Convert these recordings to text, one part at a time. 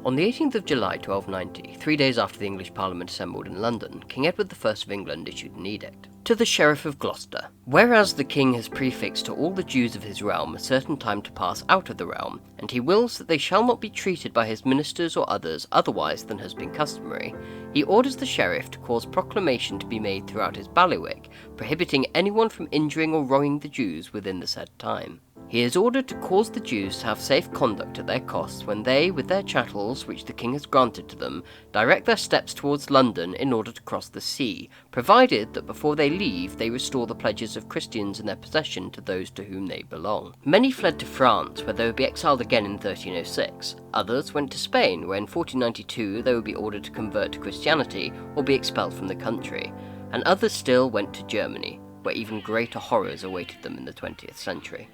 On the 18th of July 1290, 3 days after the English Parliament assembled in London, King Edward I of England issued an edict. To the Sheriff of Gloucester, whereas the King has prefixed to all the Jews of his realm a certain time to pass out of the realm, and he wills that they shall not be treated by his ministers or others otherwise than has been customary, he orders the Sheriff to cause proclamation to be made throughout his bailiwick, prohibiting anyone from injuring or wronging the Jews within the said time. He is ordered to cause the Jews to have safe conduct at their costs when they, with their chattels, which the King has granted to them, direct their steps towards London in order to cross the sea, provided that before they leave they restore the pledges of Christians in their possession to those to whom they belong. Many fled to France, where they would be exiled again in 1306. Others went to Spain, where in 1492 they would be ordered to convert to Christianity or be expelled from the country. And others still went to Germany, where even greater horrors awaited them in the 20th century.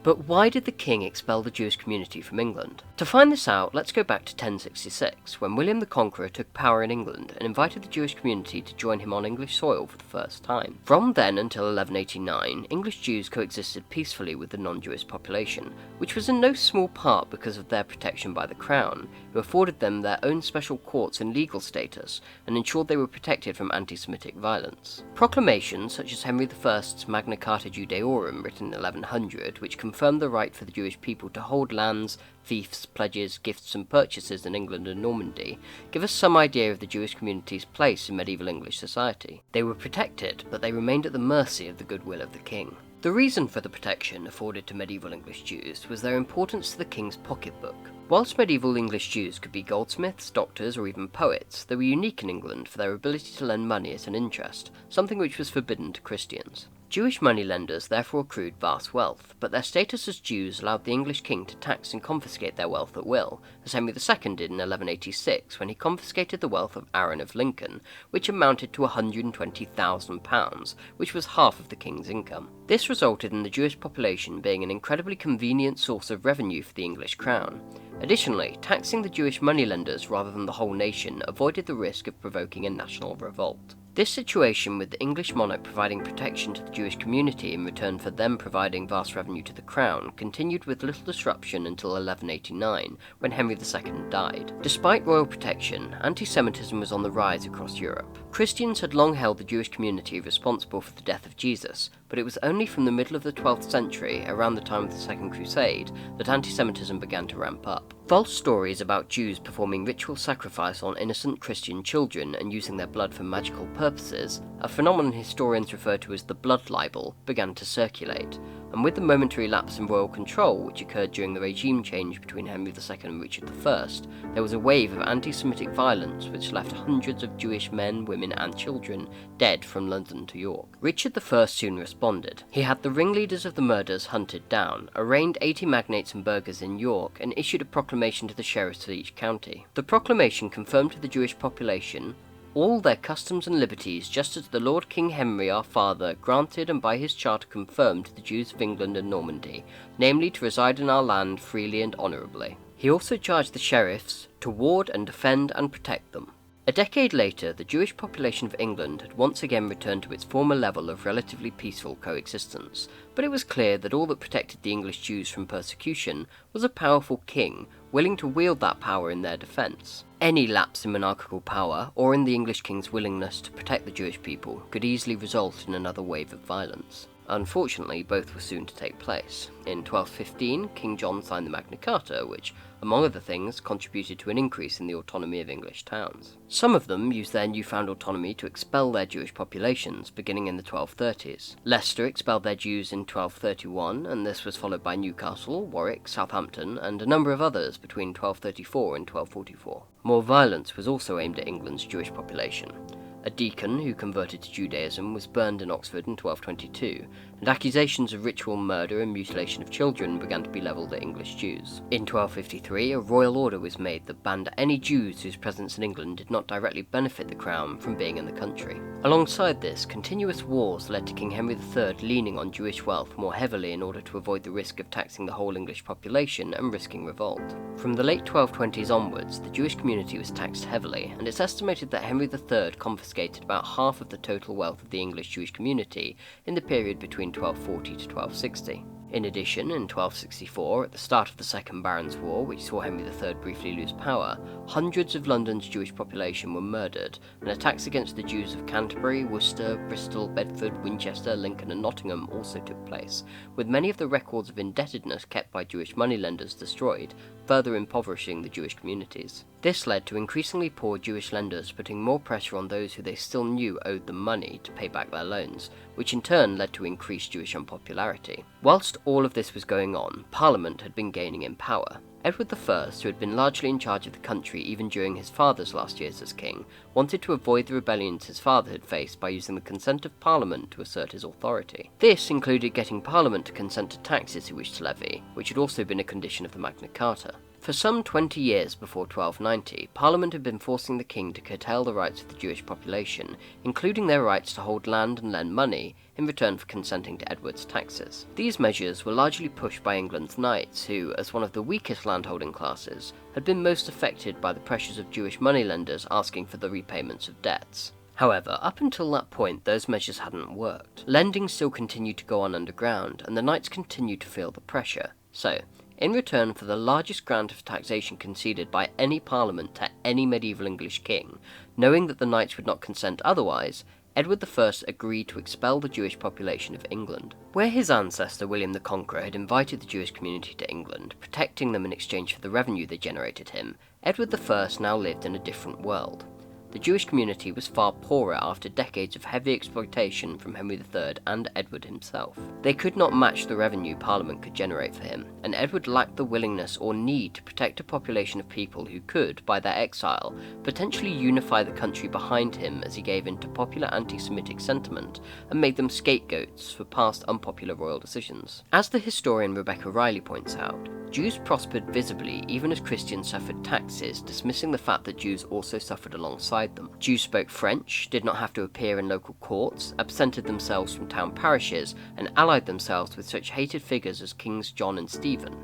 But why did the king expel the Jewish community from England? To find this out, let's go back to 1066, when William the Conqueror took power in England and invited the Jewish community to join him on English soil for the first time. From then until 1189, English Jews coexisted peacefully with the non-Jewish population, which was in no small part because of their protection by the Crown, who afforded them their own special courts and legal status, and ensured they were protected from anti-Semitic violence. Proclamations such as Henry I's Magna Carta Judaeorum, written in 1100, which confirmed the right for the Jewish people to hold lands, fiefs, pledges, gifts and purchases in England and Normandy, give us some idea of the Jewish community's place in medieval English society. They were protected, but they remained at the mercy of the goodwill of the king. The reason for the protection afforded to medieval English Jews was their importance to the king's pocketbook. Whilst medieval English Jews could be goldsmiths, doctors, or even poets, they were unique in England for their ability to lend money at an interest, something which was forbidden to Christians. Jewish moneylenders therefore accrued vast wealth, but their status as Jews allowed the English king to tax and confiscate their wealth at will, as Henry II did in 1186 when he confiscated the wealth of Aaron of Lincoln, which amounted to £120,000, which was half of the king's income. This resulted in the Jewish population being an incredibly convenient source of revenue for the English crown. Additionally, taxing the Jewish moneylenders rather than the whole nation avoided the risk of provoking a national revolt. This situation, with the English monarch providing protection to the Jewish community in return for them providing vast revenue to the crown, continued with little disruption until 1189, when Henry II died. Despite royal protection, anti-Semitism was on the rise across Europe. Christians had long held the Jewish community responsible for the death of Jesus, but it was only from the middle of the 12th century, around the time of the Second Crusade, that anti-Semitism began to ramp up. False stories about Jews performing ritual sacrifice on innocent Christian children and using their blood for magical purposes, a phenomenon historians refer to as the blood libel, began to circulate, and with the momentary lapse in royal control which occurred during the regime change between Henry II and Richard I, there was a wave of anti-Semitic violence which left hundreds of Jewish men, women and children dead from London to York. Richard I soon responded. He had the ringleaders of the murders hunted down, arraigned 80 magnates and burghers in York, and issued a proclamation to the sheriffs of each county. The proclamation confirmed to the Jewish population all their customs and liberties, just as the Lord King Henry our father granted and by his charter confirmed to the Jews of England and Normandy, namely to reside in our land freely and honourably. He also charged the sheriffs to ward and defend and protect them. A decade later, the Jewish population of England had once again returned to its former level of relatively peaceful coexistence, but it was clear that all that protected the English Jews from persecution was a powerful king willing to wield that power in their defence. Any lapse in monarchical power, or in the English king's willingness to protect the Jewish people, could easily result in another wave of violence. Unfortunately, both were soon to take place. In 1215, King John signed the Magna Carta, which, among other things, contributed to an increase in the autonomy of English towns. Some of them used their newfound autonomy to expel their Jewish populations, beginning in the 1230s. Leicester expelled their Jews in 1231, and this was followed by Newcastle, Warwick, Southampton, and a number of others between 1234 and 1244. More violence was also aimed at England's Jewish population. A deacon who converted to Judaism was burned in Oxford in 1222, and accusations of ritual murder and mutilation of children began to be levelled at English Jews. In 1253, a royal order was made that banned any Jews whose presence in England did not directly benefit the crown from being in the country. Alongside this, continuous wars led to King Henry III leaning on Jewish wealth more heavily in order to avoid the risk of taxing the whole English population and risking revolt. From the late 1220s onwards, the Jewish community was taxed heavily, and it's estimated that Henry III confiscated about half of the total wealth of the English Jewish community in the period between 1240 to 1260. In addition, in 1264, at the start of the Second Barons' War, which saw Henry III briefly lose power, hundreds of London's Jewish population were murdered, and attacks against the Jews of Canterbury, Worcester, Bristol, Bedford, Winchester, Lincoln and Nottingham also took place, with many of the records of indebtedness kept by Jewish moneylenders destroyed, further impoverishing the Jewish communities. This led to increasingly poor Jewish lenders putting more pressure on those who they still knew owed them money to pay back their loans, which in turn led to increased Jewish unpopularity. Whilst all of this was going on, Parliament had been gaining in power. Edward I, who had been largely in charge of the country even during his father's last years as king, wanted to avoid the rebellions his father had faced by using the consent of Parliament to assert his authority. This included getting Parliament to consent to taxes he wished to levy, which had also been a condition of the Magna Carta. For some 20 years before 1290, Parliament had been forcing the king to curtail the rights of the Jewish population, including their rights to hold land and lend money, in return for consenting to Edward's taxes. These measures were largely pushed by England's knights, who, as one of the weakest landholding classes, had been most affected by the pressures of Jewish moneylenders asking for the repayments of debts. However, up until that point, those measures hadn't worked. Lending still continued to go on underground, and the knights continued to feel the pressure. So, in return for the largest grant of taxation conceded by any parliament to any medieval English king, knowing that the knights would not consent otherwise, Edward I agreed to expel the Jewish population of England. Where his ancestor William the Conqueror had invited the Jewish community to England, protecting them in exchange for the revenue they generated him, Edward I now lived in a different world. The Jewish community was far poorer after decades of heavy exploitation from Henry III and Edward himself. They could not match the revenue Parliament could generate for him, and Edward lacked the willingness or need to protect a population of people who could, by their exile, potentially unify the country behind him as he gave in to popular anti-Semitic sentiment and made them scapegoats for past unpopular royal decisions. As the historian Rebecca Reilly points out, Jews prospered visibly even as Christians suffered taxes, dismissing the fact that Jews also suffered alongside them. Jews spoke French, did not have to appear in local courts, absented themselves from town parishes, and allied themselves with such hated figures as Kings John and Stephen.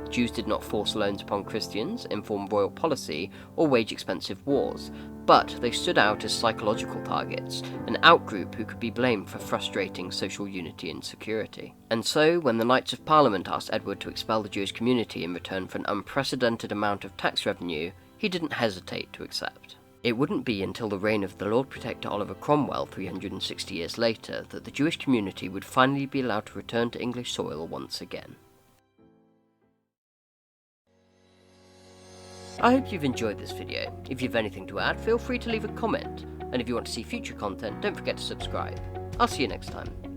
Jews did not force loans upon Christians, inform royal policy, or wage expensive wars, but they stood out as psychological targets, an outgroup who could be blamed for frustrating social unity and security. And so, when the Knights of Parliament asked Edward to expel the Jewish community in return for an unprecedented amount of tax revenue, he didn't hesitate to accept. It wouldn't be until the reign of the Lord Protector Oliver Cromwell 360 years later that the Jewish community would finally be allowed to return to English soil once again. I hope you've enjoyed this video. If you have anything to add, feel free to leave a comment, and if you want to see future content, don't forget to subscribe. I'll see you next time.